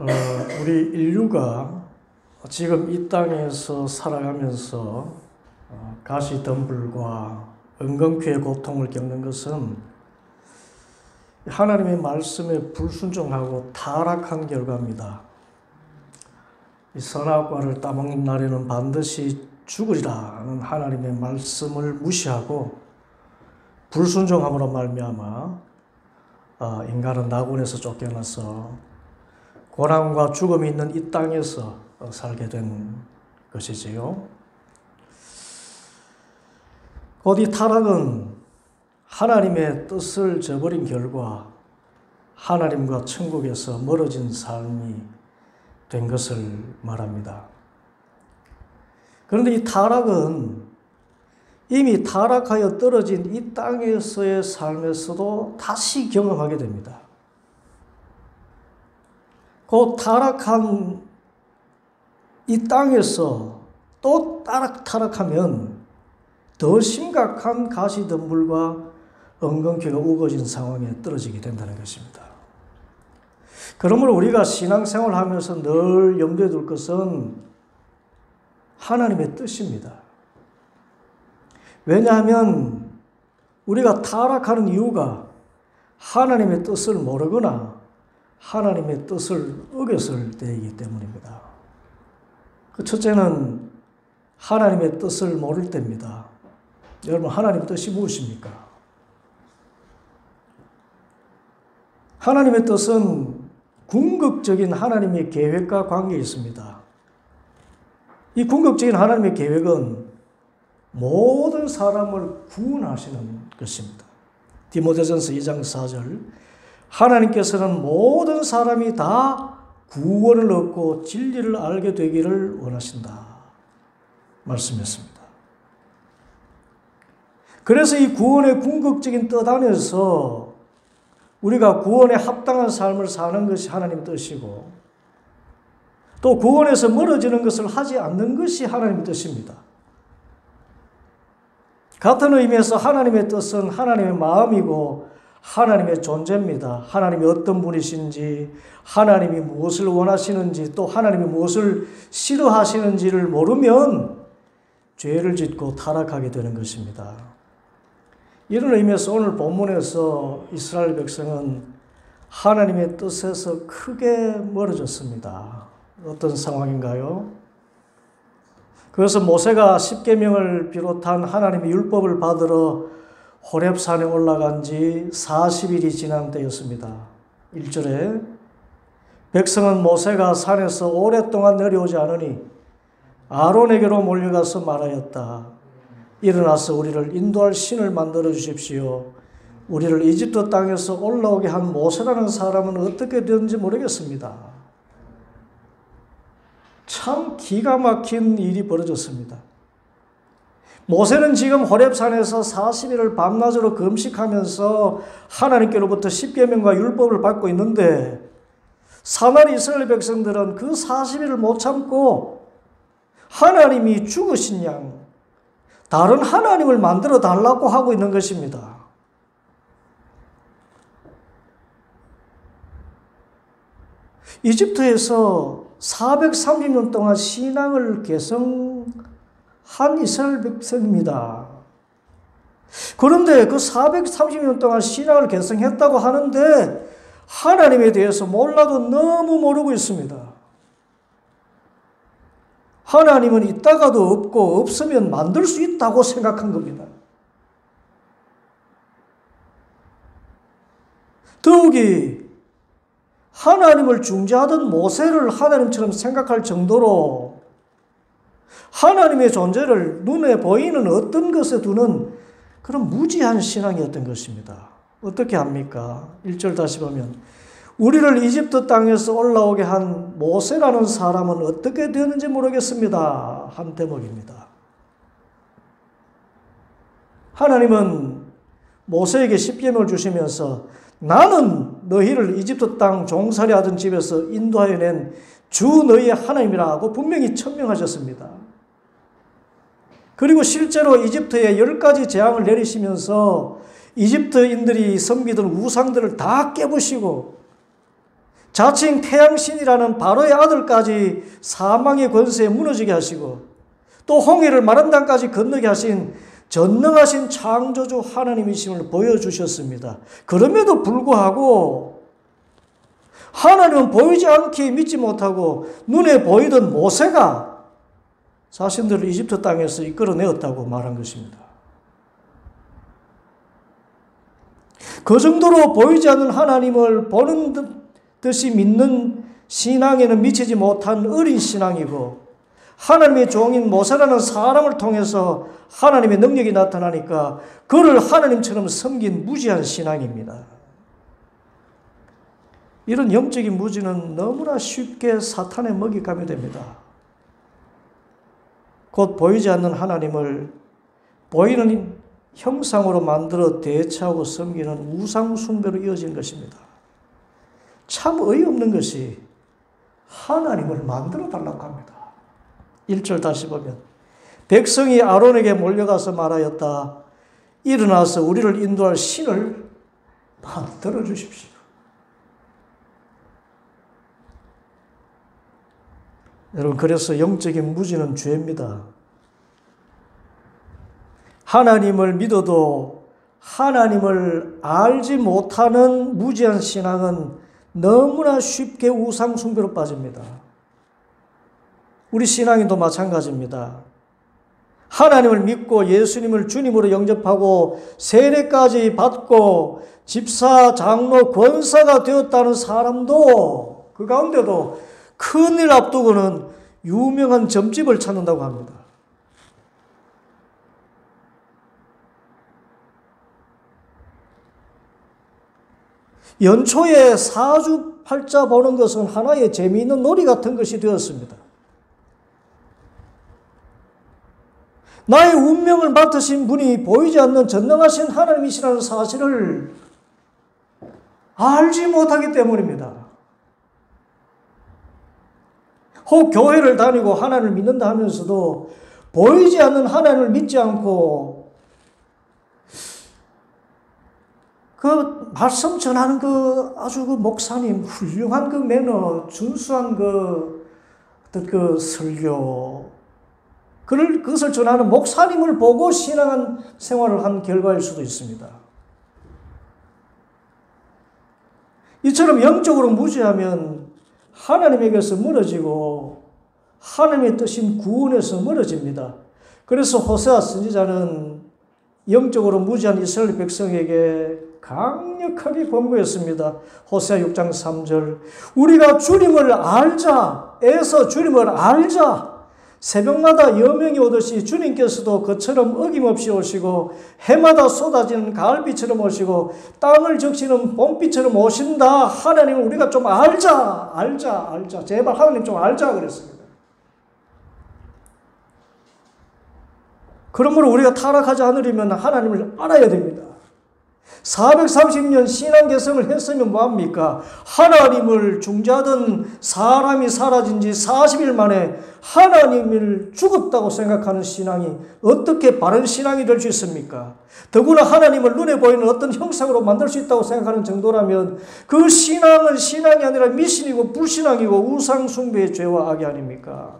우리 인류가 지금 이 땅에서 살아가면서 가시덤불과 엉겅퀴의 고통을 겪는 것은 하나님의 말씀에 불순종하고 타락한 결과입니다. 이 선악과를 따먹는 날에는 반드시 죽으리라는 하나님의 말씀을 무시하고 불순종함으로 말미암아 인간은 낙원에서 쫓겨나서 고난과 죽음이 있는 이 땅에서 살게 된 것이지요. 곧 이 타락은 하나님의 뜻을 저버린 결과 하나님과 천국에서 멀어진 삶이 된 것을 말합니다. 그런데 이 타락은 이미 타락하여 떨어진 이 땅에서의 삶에서도 다시 경험하게 됩니다. 그 타락한 이 땅에서 또 타락하면 더 심각한 가시덤불과 엉겅퀴가 우거진 상황에 떨어지게 된다는 것입니다. 그러므로 우리가 신앙생활을 하면서 늘 염두에 둘 것은 하나님의 뜻입니다. 왜냐하면 우리가 타락하는 이유가 하나님의 뜻을 모르거나 하나님의 뜻을 어겼을 때이기 때문입니다. 그 첫째는 하나님의 뜻을 모를 때입니다. 여러분, 하나님의 뜻이 무엇입니까? 하나님의 뜻은 궁극적인 하나님의 계획과 관계에 있습니다. 이 궁극적인 하나님의 계획은 모든 사람을 구원하시는 것입니다. 디모데전서 2장 4절, 하나님께서는 모든 사람이 다 구원을 얻고 진리를 알게 되기를 원하신다 말씀했습니다. 그래서 이 구원의 궁극적인 뜻 안에서 우리가 구원에 합당한 삶을 사는 것이 하나님의 뜻이고, 또 구원에서 멀어지는 것을 하지 않는 것이 하나님의 뜻입니다. 같은 의미에서 하나님의 뜻은 하나님의 마음이고 하나님의 존재입니다. 하나님이 어떤 분이신지, 하나님이 무엇을 원하시는지, 또 하나님이 무엇을 싫어하시는지를 모르면 죄를 짓고 타락하게 되는 것입니다. 이런 의미에서 오늘 본문에서 이스라엘 백성은 하나님의 뜻에서 크게 멀어졌습니다. 어떤 상황인가요? 그래서 모세가 십계명을 비롯한 하나님의 율법을 받으러 호렙산에 올라간 지 40일이 지난 때였습니다. 1절에 백성은 모세가 산에서 오랫동안 내려오지 않으니 아론에게로 몰려가서 말하였다. 일어나서 우리를 인도할 신을 만들어 주십시오. 우리를 이집트 땅에서 올라오게 한 모세라는 사람은 어떻게 되었는지 모르겠습니다. 참 기가 막힌 일이 벌어졌습니다. 모세는 지금 호렙산에서 40일을 밤낮으로 금식하면서 하나님께로부터 십계명과 율법을 받고 있는데, 사마리 이스라엘 백성들은 그 40일을 못 참고 하나님이 죽으신 양 다른 하나님을 만들어 달라고 하고 있는 것입니다. 이집트에서 430년 동안 신앙을 개성한 이스라엘 백성입니다. 그런데 그 430년 동안 신앙을 개성했다고 하는데 하나님에 대해서 몰라도 너무 모르고 있습니다. 하나님은 있다가도 없고 없으면 만들 수 있다고 생각한 겁니다. 더욱이 하나님을 중재하던 모세를 하나님처럼 생각할 정도로 하나님의 존재를 눈에 보이는 어떤 것에 두는 그런 무지한 신앙이었던 것입니다. 어떻게 합니까? 1절 다시 보면 우리를 이집트 땅에서 올라오게 한 모세라는 사람은 어떻게 되었는지 모르겠습니다. 한 대목입니다. 하나님은 모세에게 십계명을 주시면서 나는 너희를 이집트 땅 종살이 하던 집에서 인도하여 낸 주 너희의 하나님이라고 분명히 천명하셨습니다. 그리고 실제로 이집트에 10가지 재앙을 내리시면서 이집트인들이 섬기던 우상들을 다 깨부시고 자칭 태양신이라는 바로의 아들까지 사망의 권세에 무너지게 하시고 또 홍해를 마른 땅까지 건너게 하신 전능하신 창조주 하나님이심을 보여주셨습니다. 그럼에도 불구하고 하나님은 보이지 않기에 믿지 못하고 눈에 보이던 모세가 자신들을 이집트 땅에서 이끌어내었다고 말한 것입니다. 그 정도로 보이지 않는 하나님을 보는 듯이 믿는 신앙에는 미치지 못한 어린 신앙이고 하나님의 종인 모세라는 사람을 통해서 하나님의 능력이 나타나니까 그를 하나님처럼 섬긴 무지한 신앙입니다. 이런 영적인 무지는 너무나 쉽게 사탄의 먹잇감이 됩니다. 곧 보이지 않는 하나님을 보이는 형상으로 만들어 대체하고 섬기는 우상 숭배로 이어진 것입니다. 참 어이없는 것이 하나님을 만들어 달라고 합니다. 1절 다시 보면 백성이 아론에게 몰려가서 말하였다. 일어나서 우리를 인도할 신을 만들어 주십시오. 여러분, 그래서 영적인 무지는 죄입니다. 하나님을 믿어도 하나님을 알지 못하는 무지한 신앙은 너무나 쉽게 우상 숭배로 빠집니다. 우리 신앙인도 마찬가지입니다. 하나님을 믿고 예수님을 주님으로 영접하고 세례까지 받고 집사, 장로, 권사가 되었다는 사람도 그 가운데도 큰일 앞두고는 유명한 점집을 찾는다고 합니다. 연초에 사주팔자 보는 것은 하나의 재미있는 놀이 같은 것이 되었습니다. 나의 운명을 맡으신 분이 보이지 않는 전능하신 하나님이시라는 사실을 알지 못하기 때문입니다. 혹 교회를 다니고 하나님을 믿는다 하면서도 보이지 않는 하나님을 믿지 않고 그 말씀 전하는 그 아주 그 목사님 훌륭한 그 매너, 준수한 그 설교, 그것을 전하는 목사님을 보고 신앙한 생활을 한 결과일 수도 있습니다. 이처럼 영적으로 무지하면 하나님에게서 멀어지고 하나님의 뜻인 구원에서 멀어집니다. 그래서 호세아 선지자는 영적으로 무지한 이스라엘 백성에게 강력하게 권고했습니다. 호세아 6장 3절 우리가 주님을 알자에서 주님을 알자. 새벽마다 여명이 오듯이 주님께서도 그처럼 어김없이 오시고 해마다 쏟아지는 가을비처럼 오시고 땅을 적시는 봄비처럼 오신다. 하나님을 우리가 좀 알자. 제발 하나님 좀 알자 그랬습니다. 그러므로 우리가 타락하지 않으려면 하나님을 알아야 됩니다. 430년 신앙 개성을 했으면 뭐합니까? 하나님을 중재하던 사람이 사라진 지 40일 만에 하나님을 죽었다고 생각하는 신앙이 어떻게 바른 신앙이 될 수 있습니까? 더구나 하나님을 눈에 보이는 어떤 형상으로 만들 수 있다고 생각하는 정도라면 그 신앙은 신앙이 아니라 미신이고 불신앙이고 우상숭배의 죄와 악이 아닙니까?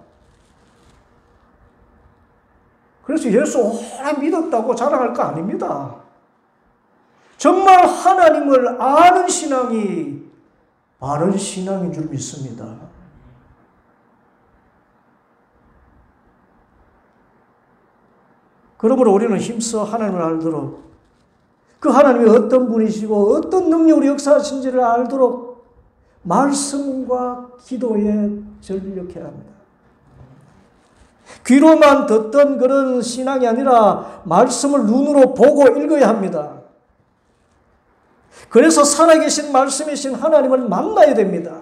그래서 예수 오래 믿었다고 자랑할 거 아닙니다. 정말 하나님을 아는 신앙이 바른 신앙인 줄 믿습니다. 그러므로 우리는 힘써 하나님을 알도록 그 하나님이 어떤 분이시고 어떤 능력으로 역사하신지를 알도록 말씀과 기도에 전력해야 합니다. 귀로만 듣던 그런 신앙이 아니라 말씀을 눈으로 보고 읽어야 합니다. 그래서 살아계신 말씀이신 하나님을 만나야 됩니다.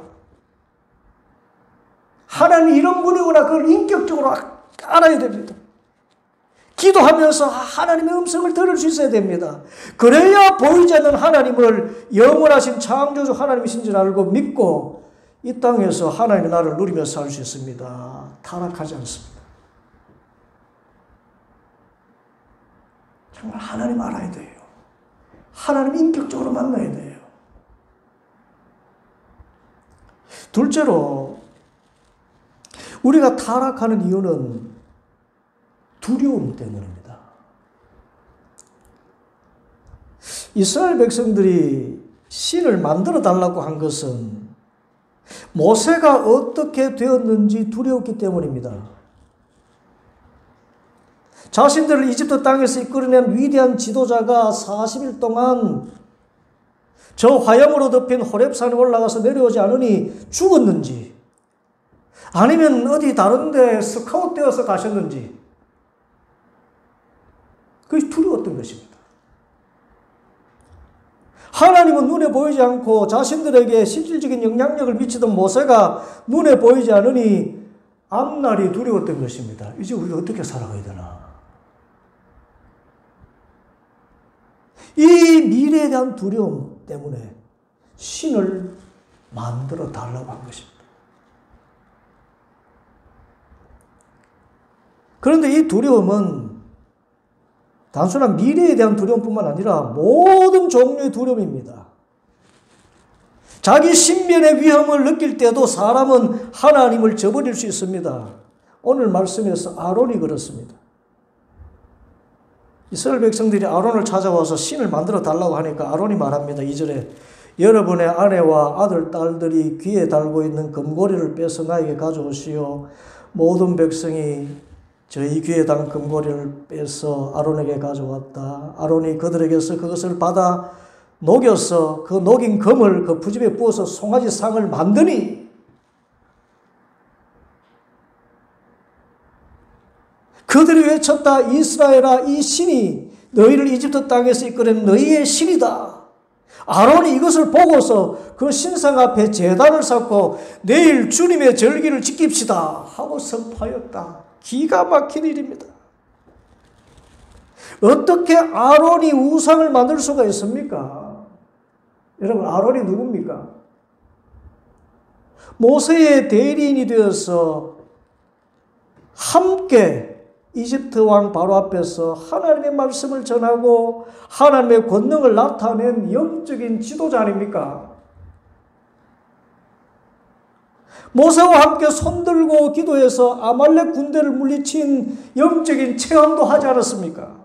하나님이 이런 분이구나 그걸 인격적으로 알아야 됩니다. 기도하면서 하나님의 음성을 들을 수 있어야 됩니다. 그래야 보이지 않는 하나님을 영원하신 창조주 하나님이신 줄 알고 믿고 이 땅에서 하나님의 나라를 누리며 살 수 있습니다. 타락하지 않습니다. 정말 하나님 알아야 돼요. 하나님 인격적으로 만나야 돼요. 둘째로 우리가 타락하는 이유는 두려움 때문입니다. 이스라엘 백성들이 신을 만들어 달라고 한 것은 모세가 어떻게 되었는지 두려웠기 때문입니다. 자신들을 이집트 땅에서 이끌어낸 위대한 지도자가 40일 동안 저 화염으로 덮인 호렙산에 올라가서 내려오지 않으니 죽었는지, 아니면 어디 다른 데 스카웃 되어서 가셨는지, 그것이 두려웠던 것입니다. 하나님은 눈에 보이지 않고 자신들에게 실질적인 영향력을 미치던 모세가 눈에 보이지 않으니 앞날이 두려웠던 것입니다. 이제 우리가 어떻게 살아가야 되나? 이 미래에 대한 두려움 때문에 신을 만들어 달라고 한 것입니다. 그런데 이 두려움은 단순한 미래에 대한 두려움뿐만 아니라 모든 종류의 두려움입니다. 자기 신변의 위험을 느낄 때도 사람은 하나님을 저버릴 수 있습니다. 오늘 말씀에서 아론이 그렇습니다. 이스라엘 백성들이 아론을 찾아와서 신을 만들어 달라고 하니까 아론이 말합니다. 2절에 여러분의 아내와 아들, 딸들이 귀에 달고 있는 금고리를 빼서 나에게 가져오시오. 모든 백성이 저희 귀에 단 금고리를 빼서 아론에게 가져왔다. 아론이 그들에게서 그것을 받아 녹여서 그 녹인 금을 그 푸집에 부어서 송아지 상을 만드니 그들이 외쳤다. 이스라엘아, 이 신이 너희를 이집트 땅에서 이끌어낸 너희의 신이다. 아론이 이것을 보고서 그 신상 앞에 제단을 쌓고 내일 주님의 절기를 지킵시다 하고 선포하였다. 기가 막힌 일입니다. 어떻게 아론이 우상을 만들 수가 있습니까? 여러분, 아론이 누굽니까? 모세의 대리인이 되어서 함께 이집트 왕 바로 앞에서 하나님의 말씀을 전하고 하나님의 권능을 나타낸 영적인 지도자 아닙니까? 모세와 함께 손들고 기도해서 아말렉 군대를 물리친 영적인 체험도 하지 않았습니까?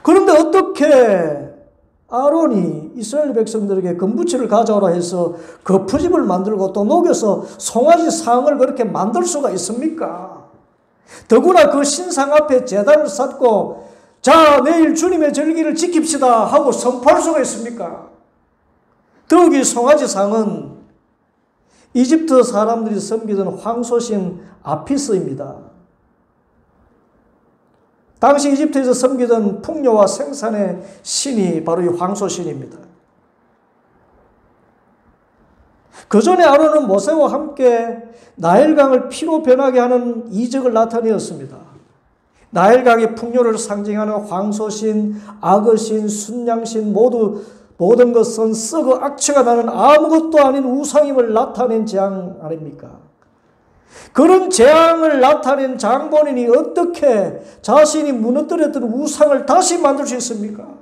그런데 어떻게 아론이 이스라엘 백성들에게 금부치를 가져오라 해서 그 푸집을 만들고 또 녹여서 송아지 상을 그렇게 만들 수가 있습니까? 더구나 그 신상 앞에 제단을 쌓고 자, 내일 주님의 절기를 지킵시다 하고 선포할 수가 있습니까? 더욱이 송아지 상은 이집트 사람들이 섬기던 황소신 아피스입니다. 당시 이집트에서 섬기던 풍요와 생산의 신이 바로 이 황소신입니다. 그 전에 아론은 모세와 함께 나일강을 피로 변하게 하는 이적을 나타내었습니다. 나일강의 풍요를 상징하는 황소신, 악어신, 순양신 모든 것은 썩어 악취가 나는 아무것도 아닌 우상임을 나타낸 재앙 아닙니까? 그런 재앙을 나타낸 장본인이 어떻게 자신이 무너뜨렸던 우상을 다시 만들 수 있습니까?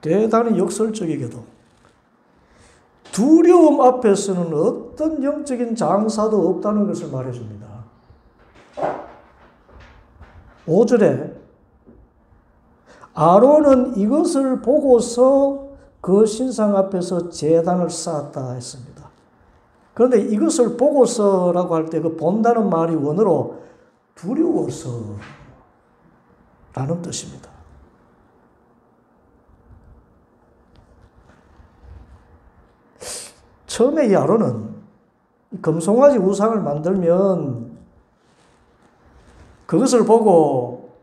대단히 역설적이게도 두려움 앞에서는 어떤 영적인 장사도 없다는 것을 말해줍니다. 5절에 아론은 이것을 보고서 그 신상 앞에서 제단을 쌓았다 했습니다. 그런데 이것을 보고서라고 할 때 그 본다는 말이 원어로 두려워서 라는 뜻입니다. 처음에 이 아론은 금송아지 우상을 만들면 그것을 보고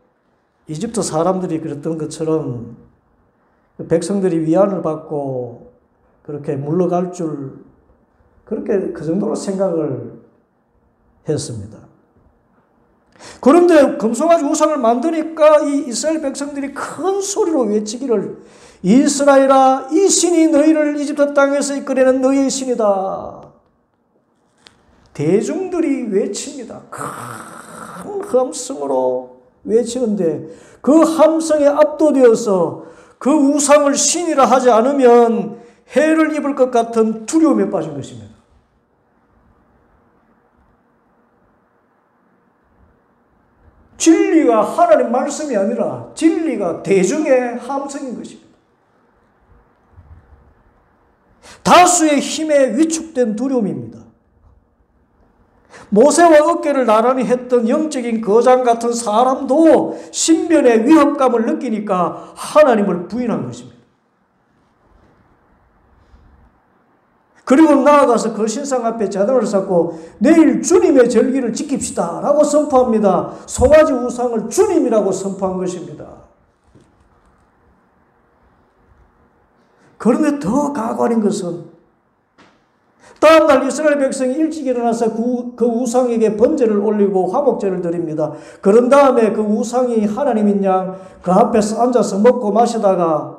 이집트 사람들이 그랬던 것처럼 백성들이 위안을 받고 그렇게 물러갈 줄 그렇게 그 정도로 생각을 했습니다. 그런데 금송아지 우상을 만드니까 이 이스라엘 백성들이 큰 소리로 외치기를 이스라엘아, 이 신이 너희를 이집트 땅에서 이끌어내는 너희의 신이다. 대중들이 외칩니다. 큰 함성으로 외치는데 그 함성에 압도되어서 그 우상을 신이라 하지 않으면 해를 입을 것 같은 두려움에 빠진 것입니다. 진리가 하나님 말씀이 아니라 진리가 대중의 함성인 것입니다. 다수의 힘에 위축된 두려움입니다. 모세와 어깨를 나란히 했던 영적인 거장 같은 사람도 신변의 위협감을 느끼니까 하나님을 부인한 것입니다. 그리고 나아가서 그 신상 앞에 제단을 쌓고 내일 주님의 절기를 지킵시다 라고 선포합니다. 송아지 우상을 주님이라고 선포한 것입니다. 그런데 더 가관인 것은 다음날 이스라엘 백성이 일찍 일어나서 그 우상에게 번제를 올리고 화목제를 드립니다. 그런 다음에 그 우상이 하나님인 양 그 앞에서 앉아서 먹고 마시다가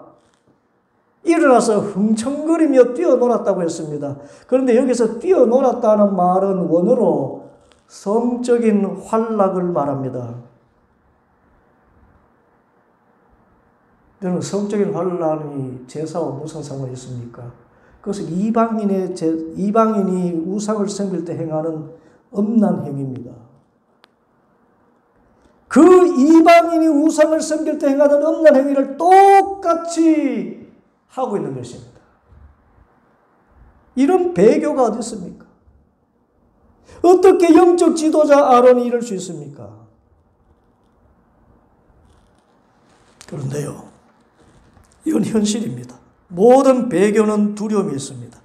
일어나서 흥청거리며 뛰어놀았다고 했습니다. 그런데 여기서 뛰어놀았다는 말은 원어로 성적인 환락을 말합니다. 여러분, 성적인 환란이 제사와 무슨 상관이 있습니까? 그것은 이방인이 우상을 섬길 때 행하는 엄난 행위입니다. 그 이방인이 우상을 섬길 때 행하던 엄난 행위를 똑같이 하고 있는 것입니다. 이런 배교가 어디 있습니까? 어떻게 영적 지도자 아론이 이럴 수 있습니까? 그런데요, 이건 현실입니다. 모든 배교는 두려움이 있습니다.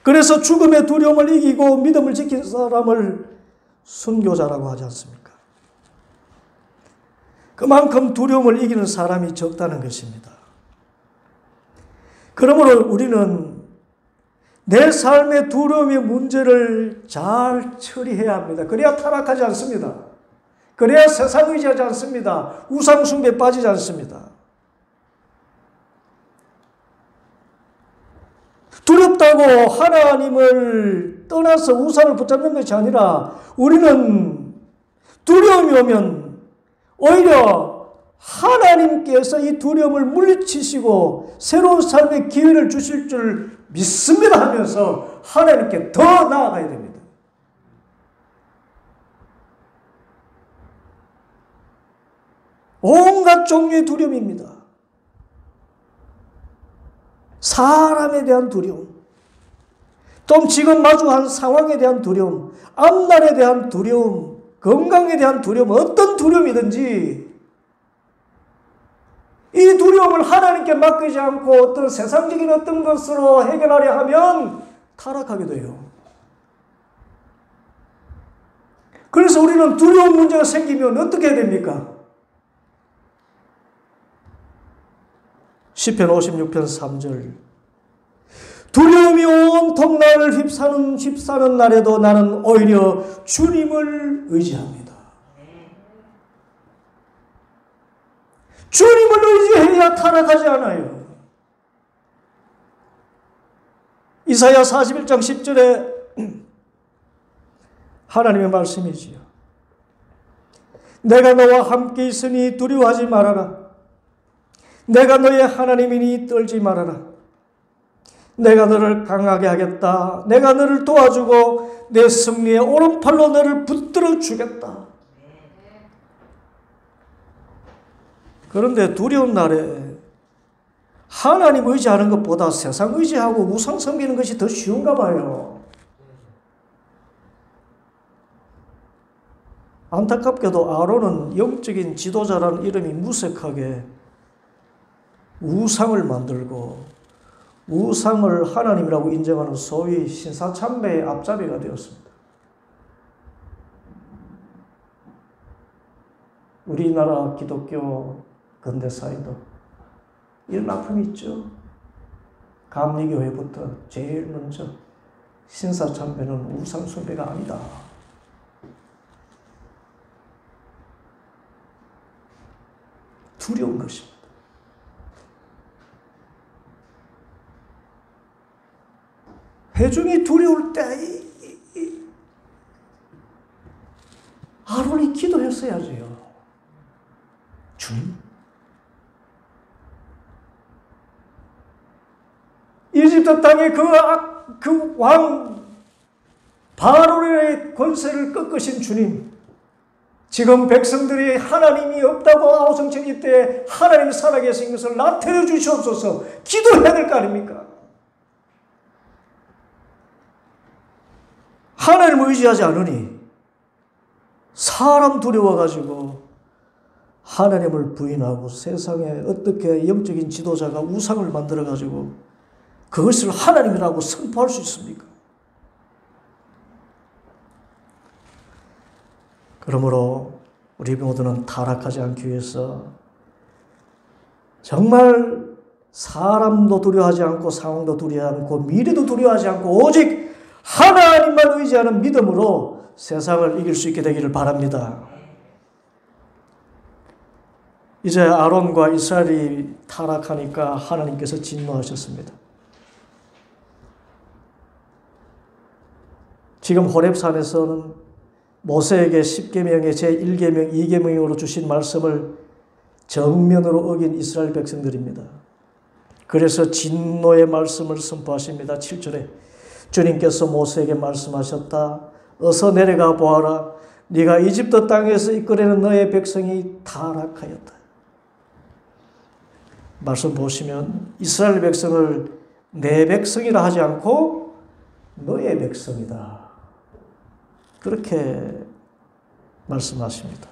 그래서 죽음의 두려움을 이기고 믿음을 지킨 사람을 순교자라고 하지 않습니까? 그만큼 두려움을 이기는 사람이 적다는 것입니다. 그러므로 우리는 내 삶의 두려움의 문제를 잘 처리해야 합니다. 그래야 타락하지 않습니다. 그래야 세상 의지하지 않습니다. 우상 숭배에 빠지지 않습니다. 두렵다고 하나님을 떠나서 우상을 붙잡는 것이 아니라 우리는 두려움이 오면 오히려 하나님께서 이 두려움을 물리치시고 새로운 삶의 기회를 주실 줄 믿습니다 하면서 하나님께 더 나아가야 됩니다. 온갖 종류의 두려움입니다. 사람에 대한 두려움, 또 지금 마주한 상황에 대한 두려움, 앞날에 대한 두려움, 건강에 대한 두려움, 어떤 두려움이든지 이 두려움을 하나님께 맡기지 않고 어떤 세상적인 어떤 것으로 해결하려 하면 타락하게 돼요. 그래서 우리는 두려운 문제가 생기면 어떻게 해야 됩니까? 시편 56편 3절 두려움이 온통 나를 휩싸는 날에도 나는 오히려 주님을 의지합니다. 주님을 의지해야 타락하지 않아요. 이사야 41장 10절에 하나님의 말씀이지요. 내가 너와 함께 있으니 두려워하지 말아라. 내가 너의 하나님이니 떨지 말아라. 내가 너를 강하게 하겠다. 내가 너를 도와주고 내 승리의 오른팔로 너를 붙들어 주겠다. 그런데 두려운 날에 하나님 의지하는 것보다 세상 의지하고 우상 섬기는 것이 더 쉬운가 봐요. 안타깝게도 아론은 영적인 지도자라는 이름이 무색하게 우상을 만들고 우상을 하나님이라고 인정하는 소위 신사참배의 앞잡이가 되었습니다. 우리나라 기독교 근대사에도 이런 아픔이 있죠. 감리교회부터 제일 먼저 신사참배는 우상숭배가 아니다. 두려운 것입니다. 회중이 두려울 때 아론이 기도했어야지요. 이집트 땅의 그 왕 바로의 권세를 꺾으신 주님, 지금 백성들이 하나님이 없다고 아우성천이 때 하나님이 살아계신 것을 나타내 주시옵소서 기도해야 될 거 아닙니까? 하나님을 의지하지 않으니 사람 두려워가지고 하나님을 부인하고 세상에 어떻게 영적인 지도자가 우상을 만들어가지고 그것을 하나님이라고 선포할 수 있습니까? 그러므로 우리 모두는 타락하지 않기 위해서 정말 사람도 두려워하지 않고 상황도 두려워하지 않고 미래도 두려워하지 않고 오직 하나님만 의지하는 믿음으로 세상을 이길 수 있게 되기를 바랍니다. 이제 아론과 이스라엘이 타락하니까 하나님께서 진노하셨습니다. 지금 호렙산에서는 모세에게 10계명의 제1계명, 2계명으로 주신 말씀을 정면으로 어긴 이스라엘 백성들입니다. 그래서 진노의 말씀을 선포하십니다. 7절에 주님께서 모세에게 말씀하셨다. 어서 내려가 보아라. 네가 이집트 땅에서 이끌어내는 너의 백성이 타락하였다. 말씀 보시면 이스라엘 백성을 내 백성이라 하지 않고 너의 백성이다. 그렇게 말씀하십니다.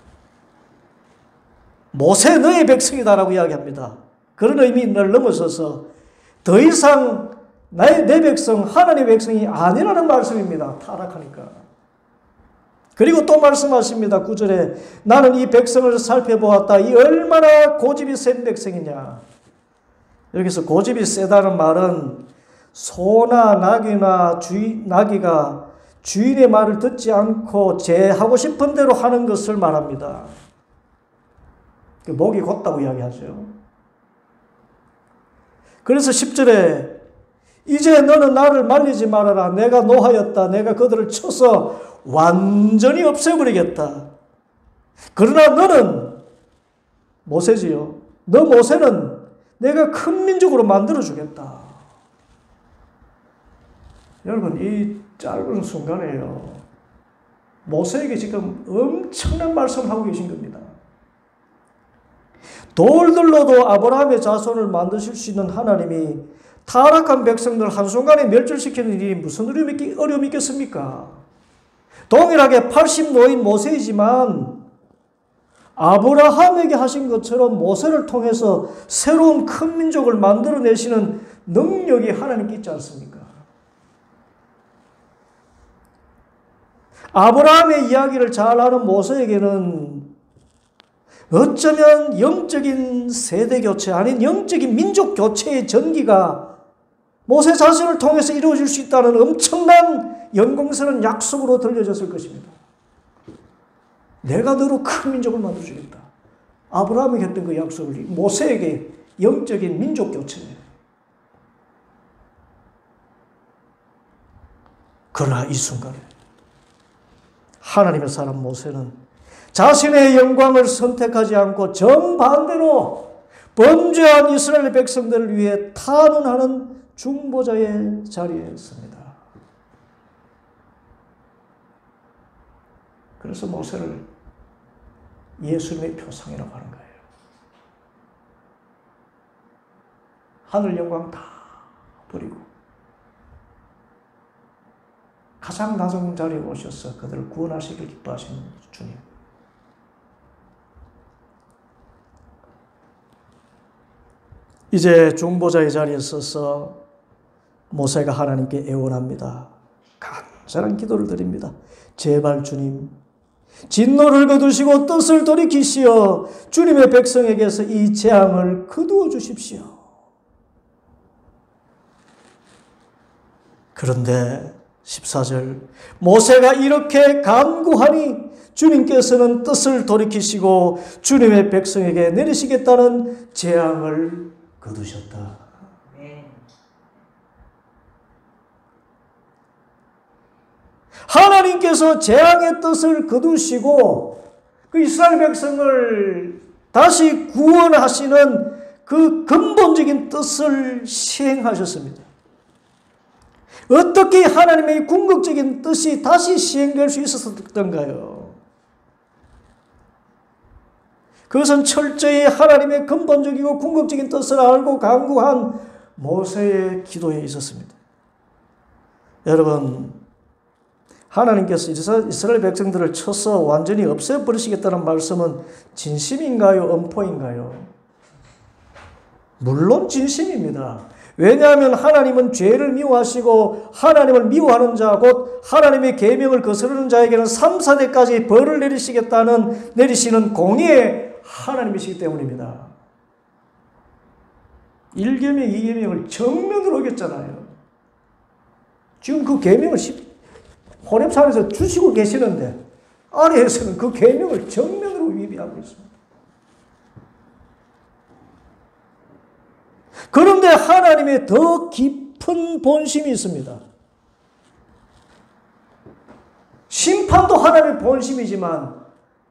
모세 너의 백성이다라고 이야기합니다. 그런 의미를 넘어서서 더 이상 내 백성, 하나님의 백성이 아니라는 말씀입니다. 타락하니까. 그리고 또 말씀하십니다. 9절에 나는 이 백성을 살펴보았다. 이 얼마나 고집이 센 백성이냐. 여기서 고집이 세다는 말은 소나 나귀나 나귀가 주인의 말을 듣지 않고 제 하고 싶은 대로 하는 것을 말합니다. 목이 곧다고 이야기하죠. 그래서 10절에 이제 너는 나를 말리지 말아라. 내가 노하였다. 내가 그들을 쳐서 완전히 없애버리겠다. 그러나 너는 모세지요. 너 모세는 내가 큰 민족으로 만들어주겠다. 여러분 이 짧은 순간에요. 모세에게 지금 엄청난 말씀을 하고 계신 겁니다. 돌들로도 아브라함의 자손을 만드실 수 있는 하나님이 타락한 백성들 한순간에 멸절시키는 일이 무슨 어려움이 있겠습니까? 동일하게 80노인 모세이지만 아브라함에게 하신 것처럼 모세를 통해서 새로운 큰 민족을 만들어내시는 능력이 하나님께 있지 않습니까? 아브라함의 이야기를 잘 아는 모세에게는 어쩌면 영적인 세대교체 아닌 영적인 민족교체의 전기가 모세 자신을 통해서 이루어질 수 있다는 엄청난 영광스러운 약속으로 들려졌을 것입니다. 내가 너로 큰 민족을 만들어주겠다. 아브라함에게 했던 그 약속을 모세에게 영적인 민족교체. 그러나 이 순간에 하나님의 사람 모세는 자신의 영광을 선택하지 않고 정반대로 범죄한 이스라엘 백성들을 위해 탄원하는 중보자의 자리에 섭니다. 그래서 모세를 예수님의 표상이라고 하는 거예요. 하늘 영광 다 버리고 가장 낮은 자리에 오셔서 그들을 구원하시길 기뻐하시는 주님. 이제 중보자의 자리에 서서 모세가 하나님께 애원합니다. 간절한 기도를 드립니다. 제발 주님, 진노를 거두시고 뜻을 돌이키시어 주님의 백성에게서 이 재앙을 거두어 주십시오. 그런데 14절 모세가 이렇게 간구하니 주님께서는 뜻을 돌이키시고 주님의 백성에게 내리시겠다는 재앙을 거두셨다. 하나님께서 재앙의 뜻을 거두시고 그 이스라엘 백성을 다시 구원하시는 그 근본적인 뜻을 시행하셨습니다. 어떻게 하나님의 궁극적인 뜻이 다시 시행될 수 있었던가요? 그것은 철저히 하나님의 근본적이고 궁극적인 뜻을 알고 간구한 모세의 기도에 있었습니다. 여러분, 하나님께서 이스라엘 백성들을 쳐서 완전히 없애버리시겠다는 말씀은 진심인가요? 엄포인가요? 물론 진심입니다. 왜냐하면 하나님은 죄를 미워하시고 하나님을 미워하는 자, 곧 하나님의 계명을 거스르는 자에게는 3, 4대까지 벌을 내리시는 공의의 하나님이시기 때문입니다. 1계명, 2계명을 정면으로 어겼잖아요. 지금 그 계명을 호렙산에서 주시고 계시는데 아래에서는 그 계명을 정면으로 위배하고 있습니다. 그런데 하나님의 더 깊은 본심이 있습니다. 심판도 하나님의 본심이지만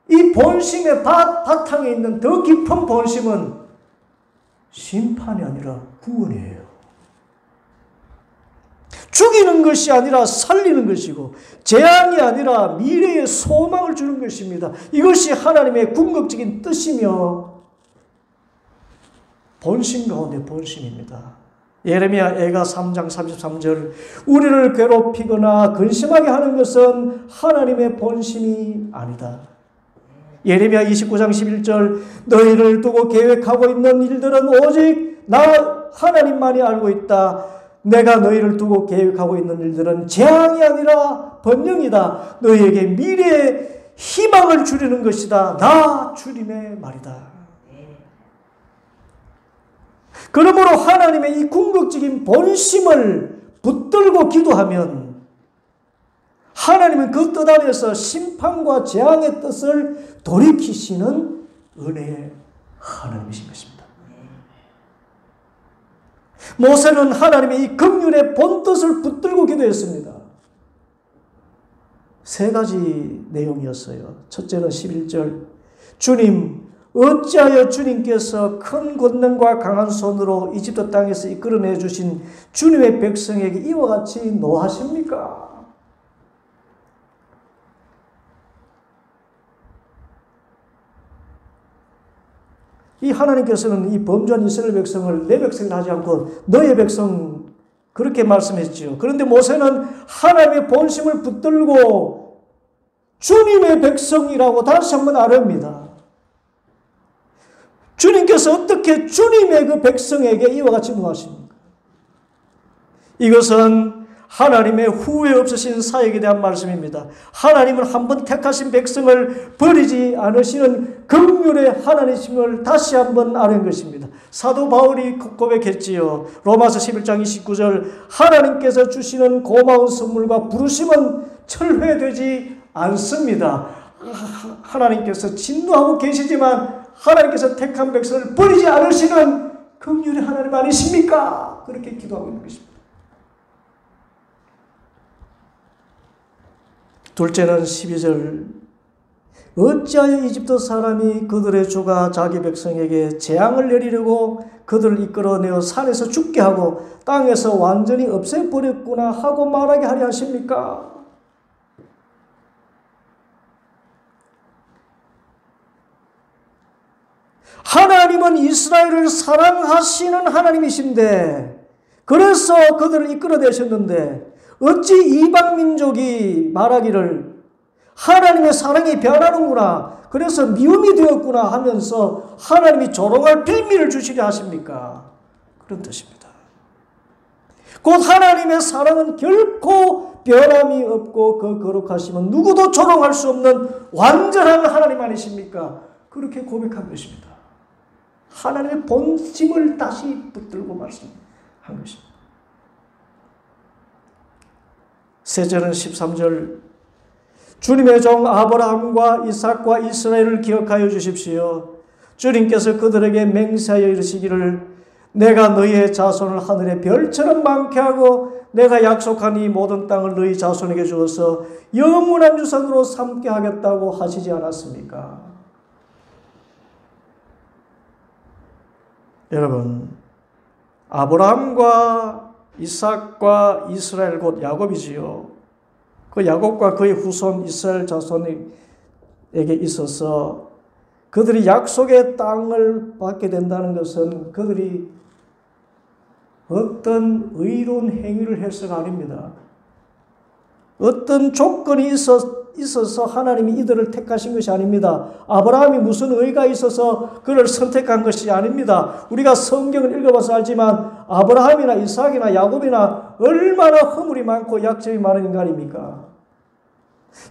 이 본심의 바탕에 있는 더 깊은 본심은 심판이 아니라 구원이에요. 죽이는 것이 아니라 살리는 것이고 재앙이 아니라 미래의 소망을 주는 것입니다. 이것이 하나님의 궁극적인 뜻이며 본심 가운데 본심입니다. 예레미야 애가 3장 33절 우리를 괴롭히거나 근심하게 하는 것은 하나님의 본심이 아니다. 예레미야 29장 11절 너희를 두고 계획하고 있는 일들은 오직 나 하나님만이 알고 있다. 내가 너희를 두고 계획하고 있는 일들은 재앙이 아니라 번영이다. 너희에게 미래의 희망을 주리는 것이다. 나 주님의 말이다. 그러므로 하나님의 이 궁극적인 본심을 붙들고 기도하면 하나님은 그 뜻 안에서 심판과 재앙의 뜻을 돌이키시는 은혜의 하나님이신 것입니다. 모세는 하나님의 이 긍휼의 본뜻을 붙들고 기도했습니다. 세 가지 내용이었어요. 첫째는 11절 주님 어찌하여 주님께서 큰 권능과 강한 손으로 이집트 땅에서 이끌어내 주신 주님의 백성에게 이와 같이 노하십니까? 이 하나님께서는 이 범죄한 이스라엘 백성을 내 백성이라 하지 않고 너의 백성 그렇게 말씀했지요. 그런데 모세는 하나님의 본심을 붙들고 주님의 백성이라고 다시 한번 아뢰입니다. 주님께서 어떻게 주님의 그 백성에게 이와 같이 노하십니까? 이것은 하나님의 후회 없으신 사역에 대한 말씀입니다. 하나님은 한번 택하신 백성을 버리지 않으시는 긍휼의 하나님이심을 다시 한번 아는 것입니다. 사도 바울이 고백했지요. 로마서 11장 29절 하나님께서 주시는 고마운 선물과 부르심은 철회되지 않습니다. 하나님께서 진노하고 계시지만 하나님께서 택한 백성을 버리지 않으시는 긍휼의 하나님 아니십니까? 그렇게 기도하고 있는 것입니다. 둘째는 12절 어찌하여 이집트 사람이 그들의 주가 자기 백성에게 재앙을 내리려고 그들을 이끌어내어 산에서 죽게 하고 땅에서 완전히 없애버렸구나 하고 말하게 하려 하십니까? 하나님은 이스라엘을 사랑하시는 하나님이신데 그래서 그들을 이끌어내셨는데 어찌 이방민족이 말하기를 하나님의 사랑이 변하는구나 그래서 미움이 되었구나 하면서 하나님이 조롱할 빌미를 주시려 하십니까? 그런 뜻입니다. 곧 하나님의 사랑은 결코 변함이 없고 그 거룩하심은 누구도 조롱할 수 없는 완전한 하나님 아니십니까? 그렇게 고백한 것입니다. 하나님의 본심을 다시 붙들고 말씀한 것입니다. 셋째는 13절 주님의 종 아브라함과 이삭과 이스라엘을 기억하여 주십시오. 주님께서 그들에게 맹세하여 이르시기를 내가 너희의 자손을 하늘의 별처럼 많게 하고 내가 약속한 이 모든 땅을 너희 자손에게 주어서 영원한 유산으로 삼게 하겠다고 하시지 않았습니까? 여러분, 아브라함과 이삭과 이스라엘 곧 야곱이지요. 그 야곱과 그의 후손 이스라엘 자손에게 있어서 그들이 약속의 땅을 받게 된다는 것은 그들이 어떤 의로운 행위를 해서가 아닙니다. 어떤 조건이 있어서 하나님이 이들을 택하신 것이 아닙니다. 아브라함이 무슨 의가 있어서 그를 선택한 것이 아닙니다. 우리가 성경을 읽어봐서 알지만 아브라함이나 이삭이나 야곱이나 얼마나 허물이 많고 약점이 많은 인간입니까?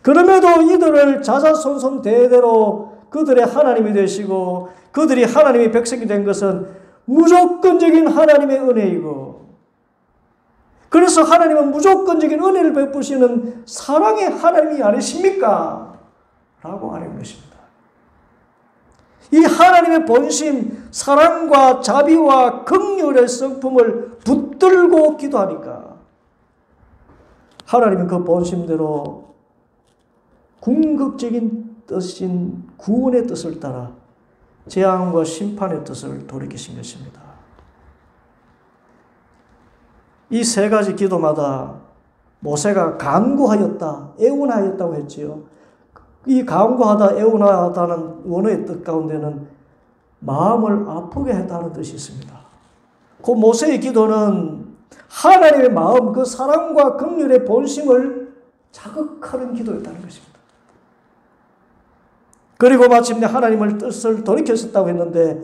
그럼에도 이들을 자자손손 대대로 그들의 하나님이 되시고 그들이 하나님의 백성이 된 것은 무조건적인 하나님의 은혜이고, 그래서 하나님은 무조건적인 은혜를 베푸시는 사랑의 하나님이 아니십니까? 라고 하는 것입니다. 이 하나님의 본심, 사랑과 자비와 긍휼의 성품을 붙들고 기도하니까 하나님은 그 본심대로 궁극적인 뜻인 구원의 뜻을 따라 재앙과 심판의 뜻을 돌이키신 것입니다. 이 세 가지 기도마다 모세가 간구하였다, 애원하였다고 했지요. 이 간구하다, 애원하다는 원어의 뜻 가운데는 마음을 아프게 했다는 뜻이 있습니다. 그 모세의 기도는 하나님의 마음, 그 사랑과 긍휼의 본심을 자극하는 기도였다는 것입니다. 그리고 마침내 하나님을 뜻을 돌이켰었다고 했는데,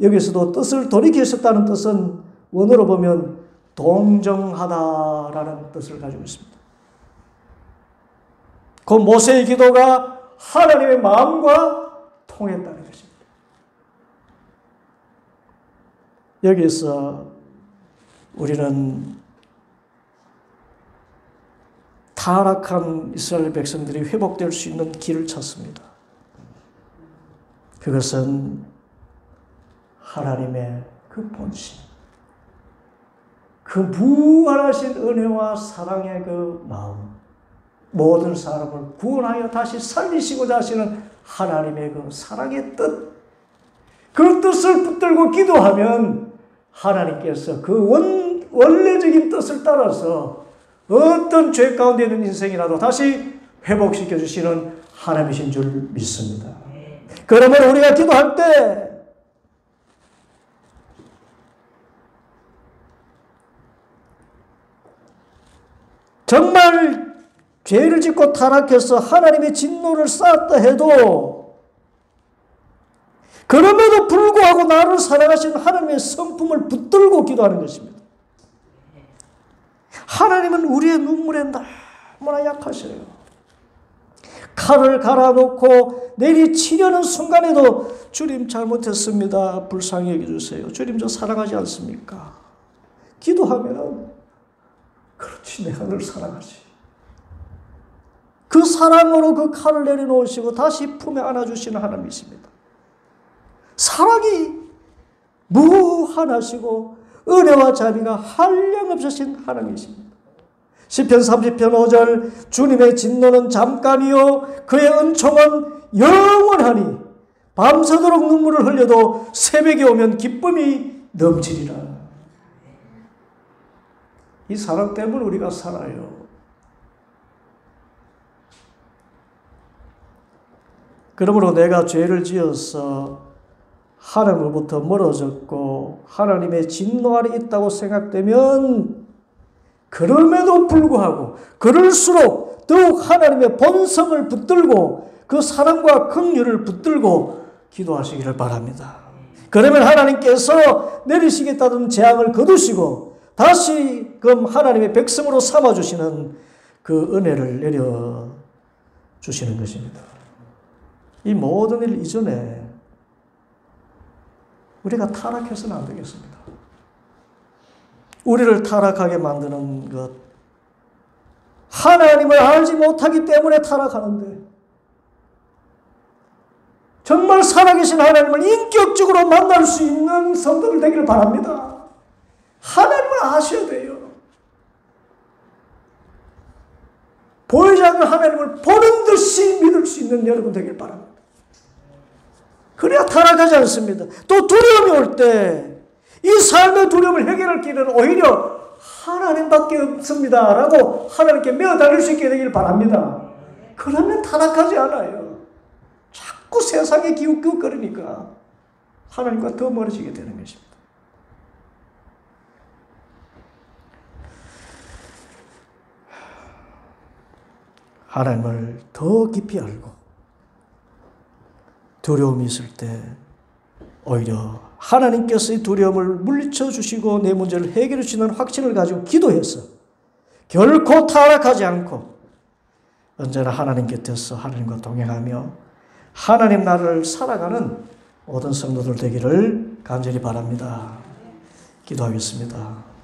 여기서도 뜻을 돌이켰었다는 뜻은 원어로 보면 동정하다라는 뜻을 가지고 있습니다. 그 모세의 기도가 하나님의 마음과 통했다는 것입니다. 여기서 우리는 타락한 이스라엘 백성들이 회복될 수 있는 길을 찾습니다. 그것은 하나님의 그 본심, 그 무한하신 은혜와 사랑의 그 마음, 모든 사람을 구원하여 다시 살리시고자 하시는 하나님의 그 사랑의 뜻, 그 뜻을 붙들고 기도하면 하나님께서 그 원래적인 뜻을 따라서 어떤 죄 가운데 있는 인생이라도 다시 회복시켜 주시는 하나님이신 줄 믿습니다. 그러면 우리가 기도할 때 정말 죄를 짓고 타락해서 하나님의 진노를 쌓았다 해도 그럼에도 불구하고 나를 사랑하신 하나님의 성품을 붙들고 기도하는 것입니다. 하나님은 우리의 눈물에 너무나 약하셔요. 칼을 갈아놓고 내리치려는 순간에도 주님 잘못했습니다, 불쌍히 여겨주세요, 주님 저 사랑하지 않습니까? 기도하면 그렇지, 내가 널 사랑하지. 그 사랑으로 그 칼을 내려놓으시고 다시 품에 안아주시는 하나님이십니다. 사랑이 무한하시고 은혜와 자비가 한량없으신 하나님이십니다. 시편 30편 5절 주님의 진노는 잠깐이요 그의 은총은 영원하니 밤새도록 눈물을 흘려도 새벽이 오면 기쁨이 넘치리라. 이 사랑 때문에 우리가 살아요. 그러므로 내가 죄를 지어서 하나님으로부터 멀어졌고 하나님의 진노 아래 있다고 생각되면 그럼에도 불구하고 그럴수록 더욱 하나님의 본성을 붙들고 그 사랑과 긍휼을 붙들고 기도하시기를 바랍니다. 그러면 하나님께서 내리시겠다던 재앙을 거두시고 다시금 하나님의 백성으로 삼아주시는 그 은혜를 내려주시는 것입니다. 이 모든 일 이전에 우리가 타락해서는 안 되겠습니다. 우리를 타락하게 만드는 것, 하나님을 알지 못하기 때문에 타락하는데 정말 살아계신 하나님을 인격적으로 만날 수 있는 성도들 되기를 바랍니다. 하나님을 아셔야 돼요. 보이지 않는 하나님을 보는 듯이 믿을 수 있는 여러분 되길 바랍니다. 그래야 타락하지 않습니다. 또 두려움이 올 때 이 삶의 두려움을 해결할 길은 오히려 하나님밖에 없습니다 라고 하나님께 매어달릴 수 있게 되길 바랍니다. 그러면 타락하지 않아요. 자꾸 세상에 기웃기웃거리니까 하나님과 더 멀어지게 되는 것입니다. 하나님을 더 깊이 알고 두려움이 있을 때 오히려 하나님께서 이 두려움을 물리쳐 주시고 내 문제를 해결해 주시는 확신을 가지고 기도해서 결코 타락하지 않고 언제나 하나님 곁에서 하나님과 동행하며 하나님 나라를 살아가는 모든 성도들 되기를 간절히 바랍니다. 기도하겠습니다.